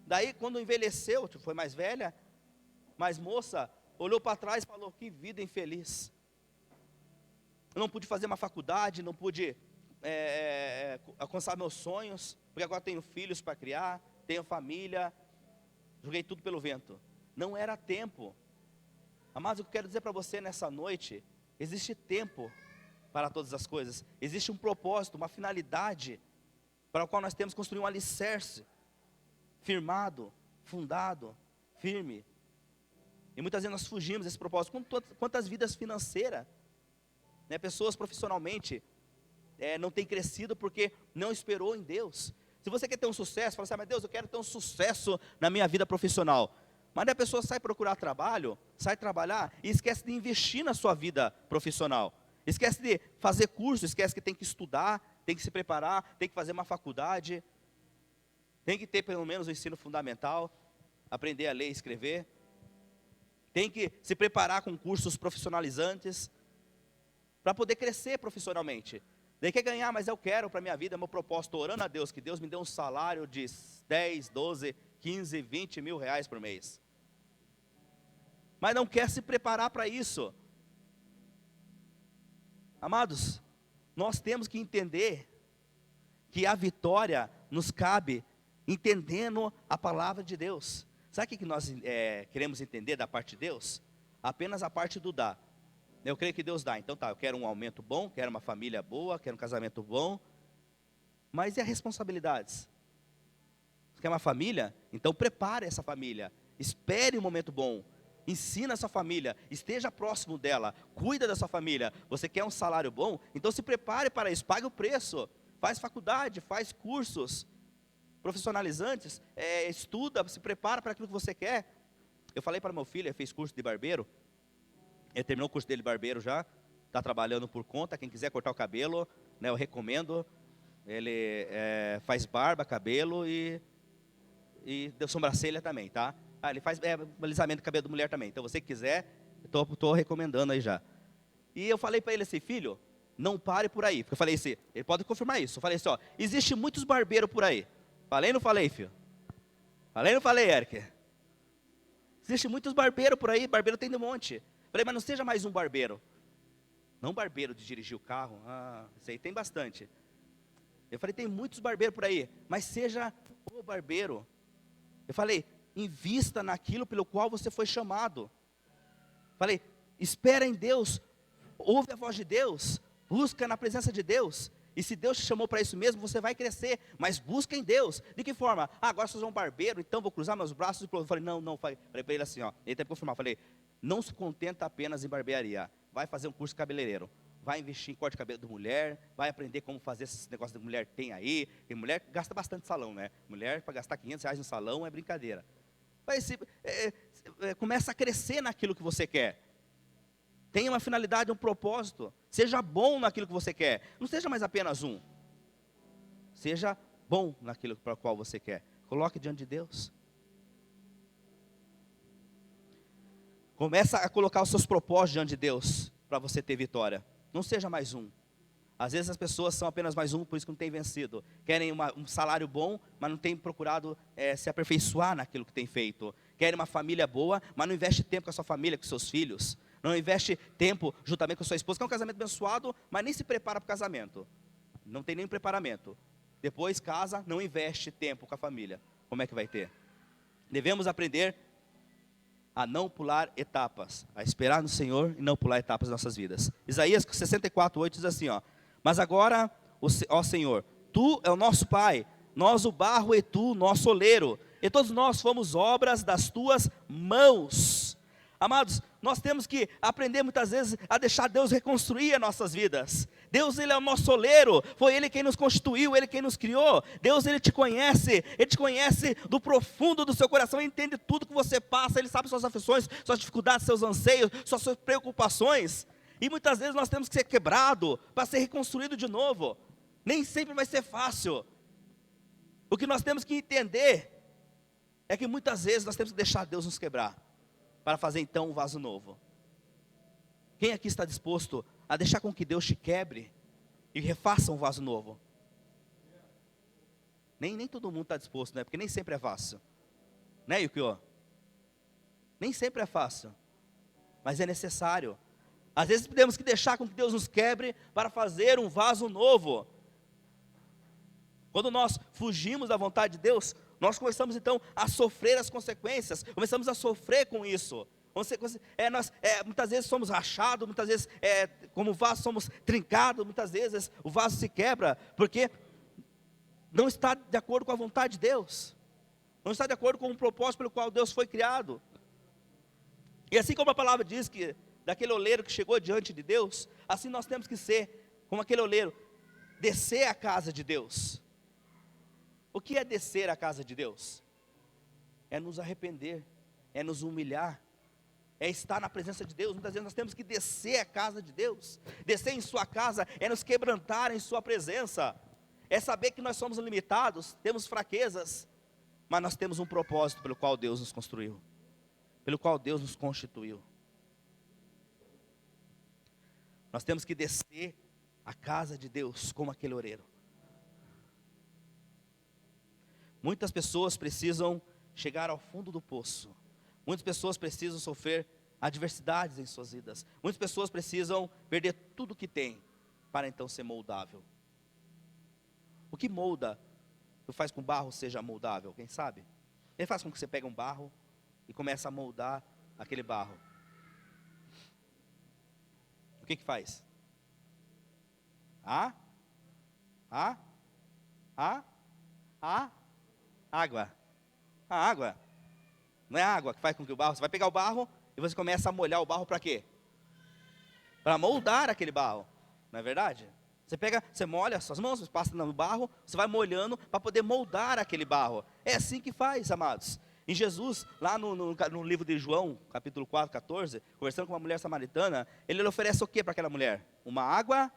Daí quando envelheceu, foi mais velha, mais moça, olhou para trás e falou, que vida infeliz. Eu não pude fazer uma faculdade, não pude alcançar meus sonhos, porque agora tenho filhos para criar, tenho família, joguei tudo pelo vento. Não era tempo. Amados, o que eu quero dizer para você nessa noite, existe tempo para todas as coisas, existe um propósito, uma finalidade, para o qual nós temos que construir um alicerce, firmado, fundado, firme. E muitas vezes nós fugimos desse propósito. Quantas vidas financeiras, né, pessoas profissionalmente, não têm crescido porque não esperou em Deus. Se você quer ter um sucesso, fala assim, mas Deus, eu quero ter um sucesso na minha vida profissional. Mas a pessoa sai procurar trabalho, sai trabalhar e esquece de investir na sua vida profissional. Esquece de fazer curso, esquece que tem que estudar, tem que se preparar, tem que fazer uma faculdade. Tem que ter pelo menos o ensino fundamental, aprender a ler e escrever. Tem que se preparar com cursos profissionalizantes, para poder crescer profissionalmente. Daí quer ganhar, mas eu quero para a minha vida, meu propósito, orando a Deus, que Deus me dê um salário de 10, 12, 15, 20 mil reais por mês. Mas não quer se preparar para isso. Amados, nós temos que entender que a vitória nos cabe entendendo a palavra de Deus. Sabe o que nós queremos entender da parte de Deus? Apenas a parte do dar. Eu creio que Deus dá, então tá, eu quero um aumento bom, quero uma família boa, quero um casamento bom. Mas e as responsabilidades? Você quer uma família? Então prepare essa família. Espere um momento bom. Ensina a sua família, esteja próximo dela, cuida da sua família. Você quer um salário bom? Então se prepare para isso, pague o preço. Faz faculdade, faz cursos profissionalizantes, estuda, se prepara para aquilo que você quer. Eu falei para meu filho, ele fez curso de barbeiro, ele terminou o curso dele de barbeiro já, está trabalhando por conta, quem quiser cortar o cabelo, né, eu recomendo. Ele faz barba, cabelo e deu sobrancelha também, tá? Ele faz alisamento de cabelo de mulher também. Então, você que quiser, estou recomendando aí já. E eu falei para ele assim, filho, não pare por aí. Porque eu falei assim, ele pode confirmar isso. Eu falei assim, ó, existe muitos barbeiros por aí. Falei ou não falei, filho? Falei ou não falei, Eric? Existe muitos barbeiros por aí, barbeiro tem de monte. Falei, mas não seja mais um barbeiro. Não barbeiro de dirigir o carro, isso aí tem bastante. Eu falei, tem muitos barbeiros por aí, mas seja o barbeiro. Eu falei, invista naquilo pelo qual você foi chamado. Falei, espera em Deus, ouve a voz de Deus, busca na presença de Deus. E se Deus te chamou para isso mesmo, você vai crescer, mas busca em Deus. De que forma? Agora sou um barbeiro, então vou cruzar meus braços e falei, não, falei para ele assim, ó, ele teve que confirmar, falei, não se contenta apenas em barbearia, vai fazer um curso de cabeleireiro. Vai investir em corte de cabelo de mulher, vai aprender como fazer esses negócios de mulher que tem aí. E mulher gasta bastante salão, né? Mulher, para gastar R$500 no salão é brincadeira. Mas começa a crescer naquilo que você quer. Tenha uma finalidade, um propósito. Seja bom naquilo que você quer. Não seja mais apenas um. Seja bom naquilo para o qual você quer. Coloque diante de Deus. Começa a colocar os seus propósitos diante de Deus para você ter vitória. Não seja mais um. Às vezes as pessoas são apenas mais um, por isso que não tem vencido. Querem um salário bom, mas não tem procurado se aperfeiçoar naquilo que tem feito. Querem uma família boa, mas não investe tempo com a sua família, com seus filhos. Não investe tempo juntamente com a sua esposa, que é um casamento abençoado, mas nem se prepara para o casamento. Não tem nenhum preparamento. Depois casa, não investe tempo com a família. Como é que vai ter? Devemos aprender a não pular etapas, a esperar no Senhor e não pular etapas nas nossas vidas. Isaías 64:8 diz assim, ó, mas agora, ó Senhor, Tu é o nosso Pai, nós o barro e Tu, nosso oleiro, e todos nós fomos obras das Tuas mãos. Amados, nós temos que aprender muitas vezes a deixar Deus reconstruir as nossas vidas. Deus, Ele é o nosso oleiro, foi Ele quem nos constituiu, Ele quem nos criou. Deus, Ele te conhece do profundo do seu coração, Ele entende tudo que você passa, Ele sabe suas aflições, suas dificuldades, seus anseios, suas preocupações. E muitas vezes nós temos que ser quebrado para ser reconstruído de novo. Nem sempre vai ser fácil. O que nós temos que entender é que muitas vezes nós temos que deixar Deus nos quebrar, para fazer então um vaso novo. Quem aqui está disposto a deixar com que Deus te quebre e refaça um vaso novo? Nem todo mundo está disposto, né? Porque nem sempre é fácil, né, Yukio? Nem sempre é fácil, mas é necessário. Às vezes temos que deixar com que Deus nos quebre para fazer um vaso novo. Quando nós fugimos da vontade de Deus, nós começamos então a sofrer as consequências, começamos a sofrer com isso. Muitas vezes somos rachados, muitas vezes como vaso somos trincados, muitas vezes o vaso se quebra, porque não está de acordo com a vontade de Deus, não está de acordo com o propósito pelo qual Deus foi criado. E assim como a palavra diz que daquele oleiro que chegou diante de Deus, assim nós temos que ser como aquele oleiro, descer à casa de Deus. O que é descer à casa de Deus? É nos arrepender, é nos humilhar, é estar na presença de Deus. Muitas vezes nós temos que descer à casa de Deus. Descer em sua casa é nos quebrantar em sua presença, é saber que nós somos limitados, temos fraquezas, mas nós temos um propósito pelo qual Deus nos construiu, pelo qual Deus nos constituiu. Nós temos que descer à casa de Deus como aquele oleiro. Muitas pessoas precisam chegar ao fundo do poço. Muitas pessoas precisam sofrer adversidades em suas vidas. Muitas pessoas precisam perder tudo que têm para então ser moldável. O que molda, o faz com que o barro seja moldável, quem sabe? Ele faz com que você pegue um barro e comece a moldar aquele barro. O que faz? Água. A água. Não é a água que faz com que o barro, você vai pegar o barro e você começa a molhar o barro para quê? Para moldar aquele barro, não é verdade? Você molha as suas mãos, você passa no barro, você vai molhando para poder moldar aquele barro. É assim que faz, amados. Em Jesus, lá no livro de João, capítulo 4, 14, conversando com uma mulher samaritana, ele oferece o que para aquela mulher? Uma água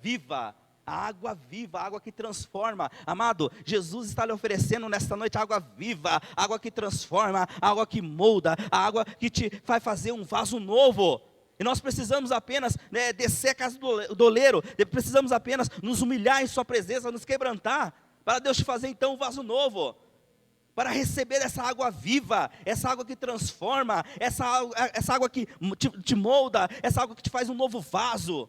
viva. A água viva, a água que transforma. Amado, Jesus está lhe oferecendo nesta noite água viva, água que transforma, água que molda, a água que te vai fazer um vaso novo. E nós precisamos apenas descer a casa do oleiro, precisamos apenas nos humilhar em sua presença, nos quebrantar, para Deus te fazer então um vaso novo, para receber essa água viva, essa água que transforma, essa água que te molda, essa água que te faz um novo vaso.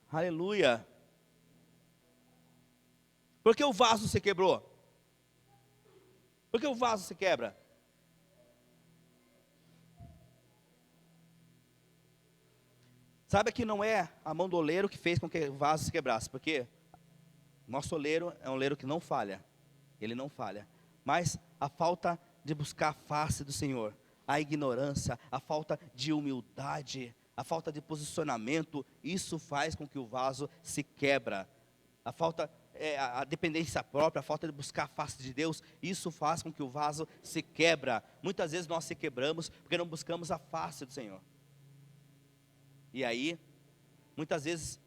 Aleluia. Por que o vaso se quebrou? Por que o vaso se quebra? Sabe que não é a mão do oleiro que fez com que o vaso se quebrasse, porque nosso oleiro é um oleiro que não falha, ele não falha, mas a falta de buscar a face do Senhor, a ignorância, a falta de humildade, a falta de posicionamento, isso faz com que o vaso se quebra. A dependência própria, a falta de buscar a face de Deus, isso faz com que o vaso se quebra. Muitas vezes nós se quebramos porque não buscamos a face do Senhor. E aí, muitas vezes,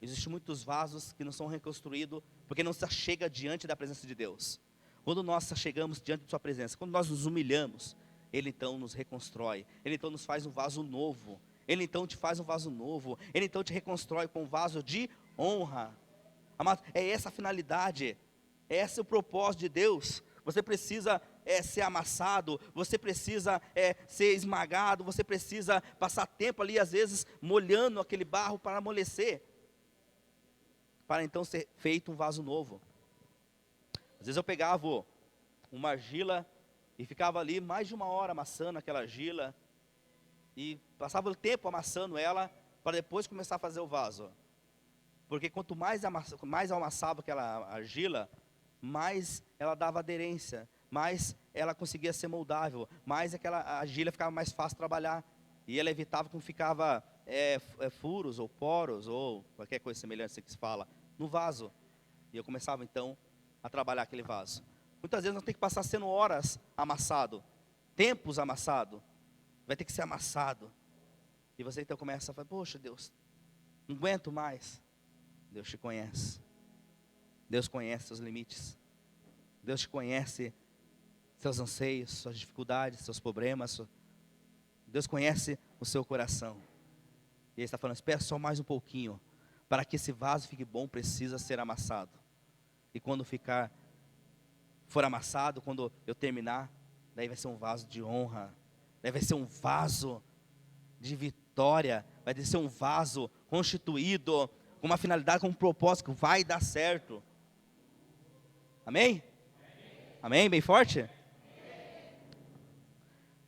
existem muitos vasos que não são reconstruídos porque não se chega diante da presença de Deus. Quando nós chegamos diante de sua presença, quando nós nos humilhamos, Ele então nos reconstrói, Ele então nos faz um vaso novo, Ele então te faz um vaso novo, Ele então te reconstrói com um vaso de honra. Amado, é essa a finalidade, é esse o propósito de Deus. Você precisa ser amassado, você precisa ser esmagado, você precisa passar tempo ali, às vezes, molhando aquele barro para amolecer, para então ser feito um vaso novo. Às vezes eu pegava uma argila e ficava ali mais de 1 hora amassando aquela argila, e passava o tempo amassando ela, para depois começar a fazer o vaso. Porque quanto mais eu amassava aquela argila, mais ela dava aderência, mais ela conseguia ser moldável, mais aquela argila ficava mais fácil de trabalhar, e ela evitava que ficava furos ou poros, ou qualquer coisa semelhante que se fala, no vaso. E eu começava então a trabalhar aquele vaso. Muitas vezes nós temos que passar sendo horas amassado, tempos amassado, vai ter que ser amassado. E você então começa a falar, poxa Deus, não aguento mais. Deus te conhece. Deus conhece seus limites. Deus te conhece seus anseios, suas dificuldades, seus problemas. Deus conhece o seu coração. E Ele está falando, espera só mais um pouquinho. Para que esse vaso fique bom, precisa ser amassado. E quando for amassado, quando eu terminar, daí vai ser um vaso de honra. Daí vai ser um vaso de vitória. Vai ser um vaso constituído com uma finalidade, com um propósito, que vai dar certo. Amém? Amém? Bem forte? Amém.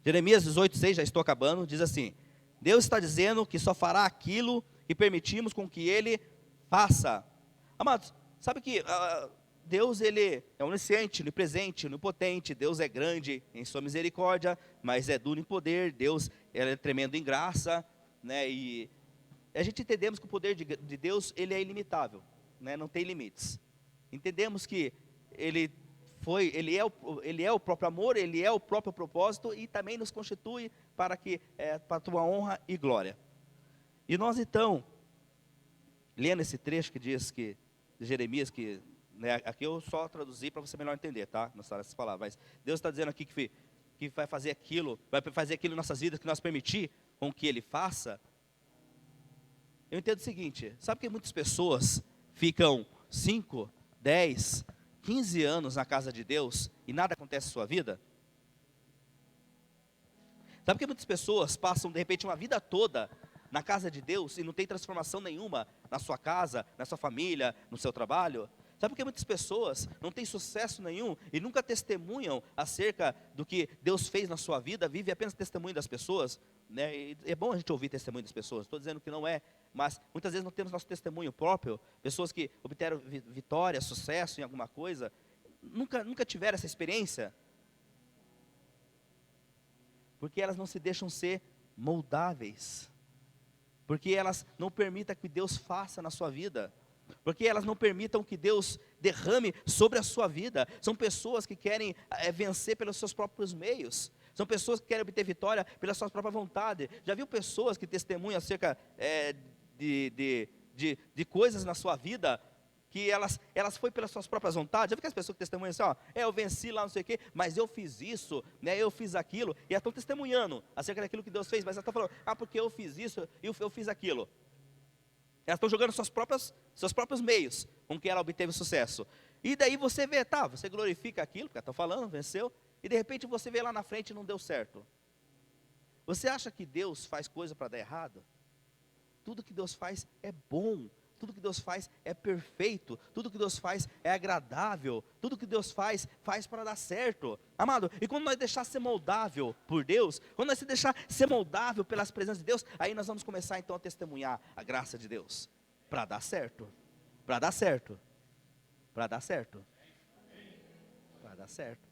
Jeremias 18:6, já estou acabando, diz assim: Deus está dizendo que só fará aquilo que permitimos com que Ele faça. Amados, sabe que Deus, Ele é onisciente, onipresente, onipotente. Deus é grande em sua misericórdia, mas é duro em poder. Deus é tremendo em graça, né? E a gente entendemos que o poder de Deus, ele é ilimitável, né? Não tem limites. Entendemos que Ele é o próprio amor, Ele é o próprio propósito, e também nos constitui para a tua honra e glória. E nós então, lendo esse trecho que diz que, de Jeremias, que, né, aqui eu só traduzi para você melhor entender, tá? Não são essas palavras, mas Deus está dizendo aqui que vai fazer aquilo em nossas vidas, que nós permitir com que Ele faça. Eu entendo o seguinte, sabe que muitas pessoas ficam 5, 10, 15 anos na casa de Deus e nada acontece na sua vida? Sabe que muitas pessoas passam de repente uma vida toda na casa de Deus e não tem transformação nenhuma na sua casa, na sua família, no seu trabalho? Sabe por que muitas pessoas não têm sucesso nenhum e nunca testemunham acerca do que Deus fez na sua vida, vive apenas testemunho das pessoas, né? E é bom a gente ouvir testemunho das pessoas, estou dizendo que não é, mas muitas vezes não temos nosso testemunho próprio, pessoas que obtiveram vitória, sucesso em alguma coisa, nunca tiveram essa experiência? Porque elas não se deixam ser moldáveis. Porque elas não permitem que Deus faça na sua vida. Porque elas não permitam que Deus derrame sobre a sua vida. São pessoas que querem vencer pelos seus próprios meios. São pessoas que querem obter vitória pela sua própria vontade. Já viu pessoas que testemunham acerca de coisas na sua vida, que elas foi pelas suas próprias vontades? Já viu que as pessoas que testemunham assim, eu venci lá, não sei o quê, mas eu fiz isso, né, eu fiz aquilo, e elas estão testemunhando acerca daquilo que Deus fez, mas elas estão falando, porque eu fiz isso, e eu fiz aquilo. Elas estão jogando seus próprios meios com que ela obteve sucesso. E daí você vê, você glorifica aquilo, porque estão falando, venceu, e de repente você vê lá na frente e não deu certo. Você acha que Deus faz coisa para dar errado? Tudo que Deus faz é bom, tudo que Deus faz é perfeito, tudo que Deus faz é agradável, tudo que Deus faz para dar certo. Amado, e quando nós deixar ser moldável por Deus, quando nós se deixar ser moldável pelas presenças de Deus, aí nós vamos começar então a testemunhar a graça de Deus, para dar certo, para dar certo, para dar certo, para dar certo.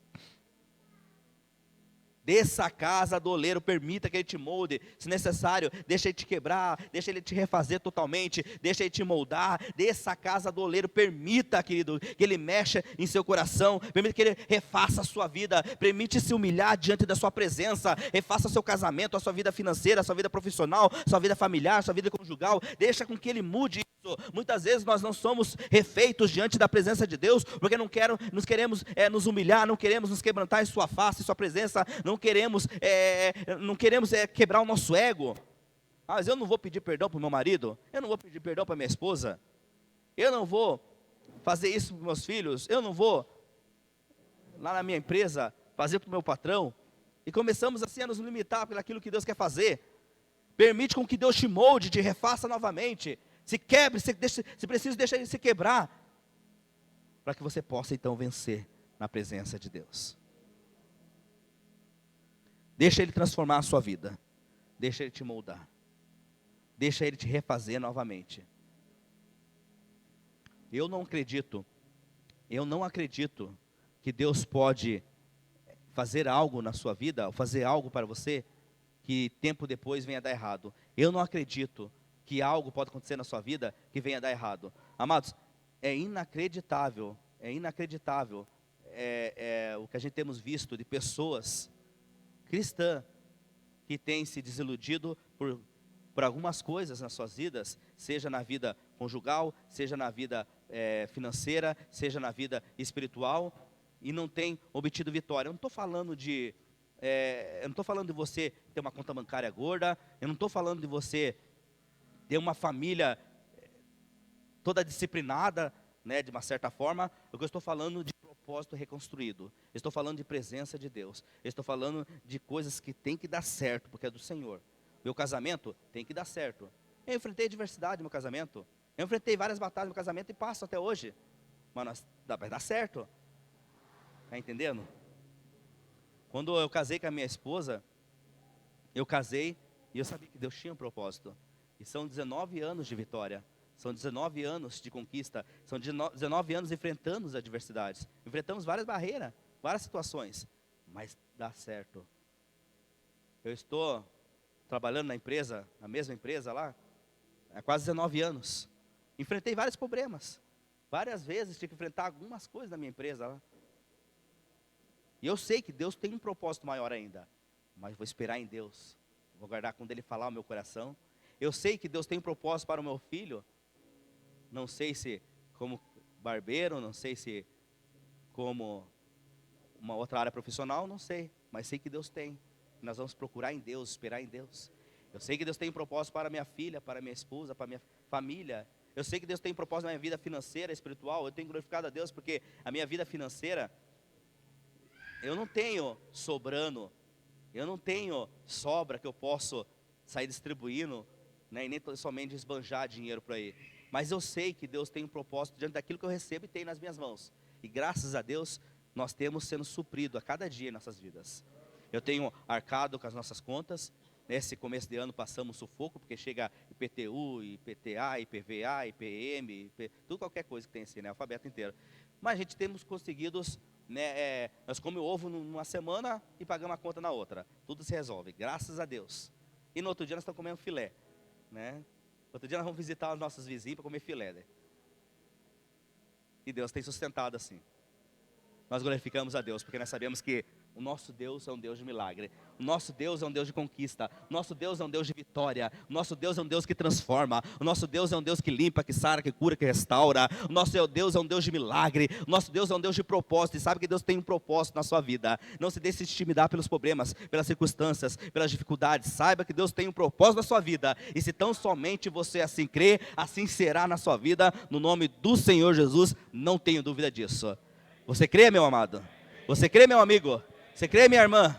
Desça a casa do oleiro, permita que ele te molde, se necessário, deixa ele te quebrar, deixa ele te refazer totalmente, deixa ele te moldar. Desça a casa do oleiro, permita, querido, que ele mexa em seu coração, permita que ele refaça a sua vida, permite se humilhar diante da sua presença, refaça seu casamento, a sua vida financeira, a sua vida profissional, a sua vida familiar, a sua vida conjugal, deixa com que ele mude isso. Muitas vezes nós não somos refeitos diante da presença de Deus, porque não queremos nos humilhar, não queremos nos quebrantar em sua face, em sua presença, não queremos quebrar o nosso ego. Mas eu não vou pedir perdão para o meu marido, eu não vou pedir perdão para minha esposa, eu não vou fazer isso para os meus filhos, eu não vou lá na minha empresa fazer para o meu patrão. E começamos assim a nos limitar pelaquilo que Deus quer fazer. Permite com que Deus te molde, te refaça novamente, se quebre, se preciso, deixa ele se quebrar, para que você possa então vencer na presença de Deus. Deixa ele transformar a sua vida, deixa ele te moldar, deixa ele te refazer novamente. Eu não acredito que Deus pode fazer algo na sua vida, fazer algo para você, que tempo depois venha a dar errado. Eu não acredito que algo pode acontecer na sua vida que venha a dar errado. Amados, é inacreditável o que a gente temos visto de pessoas cristãs que têm se desiludido por algumas coisas nas suas vidas, seja na vida conjugal, seja na vida financeira, seja na vida espiritual, e não tem obtido vitória. Eu não estou falando de você ter uma conta bancária gorda, eu não estou falando de você ter uma família toda disciplinada, né, de uma certa forma. Eu estou falando de propósito reconstruído, eu estou falando de presença de Deus, eu estou falando de coisas que tem que dar certo, porque é do Senhor. Meu casamento tem que dar certo. Eu enfrentei diversidade no meu casamento, eu enfrentei várias batalhas no meu casamento e passo até hoje, mas vai dar certo. Está entendendo? Quando eu casei com a minha esposa, eu casei e eu sabia que Deus tinha um propósito. E são 19 anos de vitória, são 19 anos de conquista, são 19 anos enfrentando as adversidades. Enfrentamos várias barreiras, várias situações, mas dá certo. Eu estou trabalhando na mesma empresa lá, há quase 19 anos. Enfrentei vários problemas, várias vezes tive que enfrentar algumas coisas na minha empresa lá. E eu sei que Deus tem um propósito maior ainda, mas vou esperar em Deus, vou guardar quando Ele falar o meu coração. Eu sei que Deus tem um propósito para o meu filho, não sei se como barbeiro, não sei se como uma outra área profissional, não sei, mas sei que Deus tem. Nós vamos procurar em Deus, esperar em Deus. Eu sei que Deus tem um propósito para minha filha, para minha esposa, para minha família. Eu sei que Deus tem um propósito na minha vida financeira, espiritual. Eu tenho glorificado a Deus porque a minha vida financeira, eu não tenho sobrando, eu não tenho sobra que eu posso sair distribuindo, né, e nem somente esbanjar dinheiro por aí. Mas eu sei que Deus tem um propósito diante daquilo que eu recebo e tenho nas minhas mãos. E graças a Deus, nós temos sendo suprido a cada dia em nossas vidas. Eu tenho arcado com as nossas contas. Nesse começo de ano passamos sufoco, porque chega IPTU, IPTA, IPVA, IPM, tudo qualquer coisa que tem assim, né, alfabeto inteiro. Mas a gente temos conseguido, né, nós comemos ovo numa semana e pagamos a conta na outra. Tudo se resolve, graças a Deus. E no outro dia nós estamos comendo filé, né? Outro dia nós vamos visitar os nossos vizinhos para comer filé, né? E Deus tem sustentado assim. Nós glorificamos a Deus, porque nós sabemos que o nosso Deus é um Deus de milagre. O nosso Deus é um Deus de conquista. O nosso Deus é um Deus de vitória. O nosso Deus é um Deus que transforma. O nosso Deus é um Deus que limpa, que sara, que cura, que restaura. O nosso Deus é um Deus de milagre. O nosso Deus é um Deus de propósito. E sabe que Deus tem um propósito na sua vida. Não se deixe intimidar pelos problemas, pelas circunstâncias, pelas dificuldades. Saiba que Deus tem um propósito na sua vida. E se tão somente você assim crê, assim será na sua vida. No nome do Senhor Jesus, não tenho dúvida disso. Você crê, meu amado? Você crê, meu amigo? Você crê, minha irmã?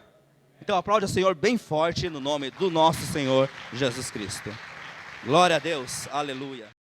Então aplaude o Senhor bem forte no nome do nosso Senhor Jesus Cristo. Glória a Deus, aleluia.